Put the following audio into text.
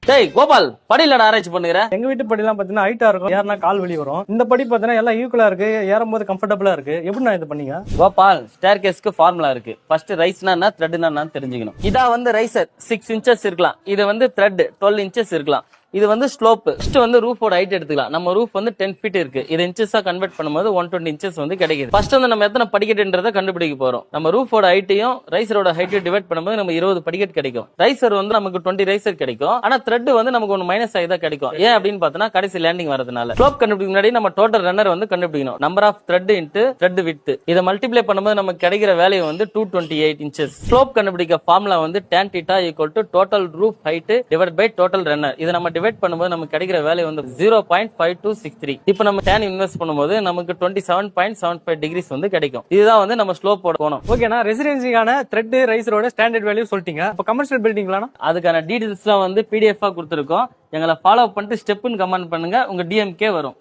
டேய் கோபால், படியிலடா ஆராய்ச்சி பண்ணுகிற? எங்க வீட்டு படிலாம் பாத்தீங்கன்னா ஹைட்டா இருக்கும், ஏறினா கால் வலி வரும். இந்த படி பாத்தீங்கன்னா எல்லாம் ஈக்குவலா இருக்கு, ஏறும் போது கம்ஃபர்டபுளா இருக்கு. எப்படி நான் இது பண்ணீங்க? கோபால், ஸ்டேர் கேஸ்க்கு ஃபார்முலா இருக்கு. ஃபர்ஸ்ட் ரைஸ்னா என்ன, த்ரெட்னா என்னன்னு தெரிஞ்சுக்கணும். இதா வந்து ரைசர் 6 இன்ச்சஸ் இருக்கலாம், இது வந்து த்ரெட் 12 இன்ச்சஸ் இருக்கலாம். இது வந்து ஸ்லோப். ஃபர்ஸ்ட் வந்து ரூஃபோட ஹைட் எடுத்துக்கலாம். நம்ம ரூஃப் வந்து 10 ஃபீட் இருக்கு, இது இன்ச்சஸா கன்வெர்ட் பண்ணும்போது 120 இன்ச்சஸ் வந்து கிடைக்குது. ஃபர்ஸ்ட் வந்து நம்ம எத்தனை படிக்கட்டுன்றதை கண்டுபிடிக்க போறோம். நம்ம ரூஃபோட ஹைட்டையும் ரைசரோட ஹைட்டையும் டிவைட் பண்ணும்போது நம்ம 20 படிக்கட் கிடைக்கும். ரைசர் வந்து நமக்கு 20 ரைசர் கிடைக்கும். ஆனா த்ரெட் வந்து நமக்கு ஒன்று மைனஸ் ஆகி தான் கிடைக்கும். ஏன் அப்படின்னு பார்த்தோம்னா கடைசி லேண்டிங் வரதுனால. ஸ்லோப் கண்டுபிடிக்க முன்னாடி நம்ம டோட்டல் ரன்னர் வந்து கண்டுபிடிக்கணும். Number of thread into thread with. இதை மல்டிப்ளை பண்ணும்போது நமக்கு கிடைக்கிற வேல்யூ வந்து 228 இன்ச்சஸ். ஸ்லோப் கண்டுபிடிக்க ஃபார்முலா வந்து tan θ equal to total roof height divide by total runner. இதை நம்ம டிவைட் பண்ணும்போது நமக்கு கிடைக்கிற வேல்யூ வந்து 0.5263. இப்போ நம்ம tan இன்வெஸ்ட் பண்ணும்போது நமக்கு 27.75 டிகிரிஸ் வந்து கிடைக்கும். இதுதான் வந்து நம்ம ஸ்லோப்போட கோணம். ஓகேனா, ரெசிடென்சிக்கான த்ரெட் ரைசரோட ஸ்டாண்டர்ட் வேல்யூ சொல்லிட்டீங்க. இப்போ கமர்ஷியல் பில்டிங்லாம் அதுக்கான டீடைல்ஸ்லாம் வந்து PDF கொடுத்துருக்கோம். எங்களை ஃபாலோ பண்ணிட்டு ஸ்டெப்னு கமெண்ட் பண்ணுங்க, உங்க DMK வரும்.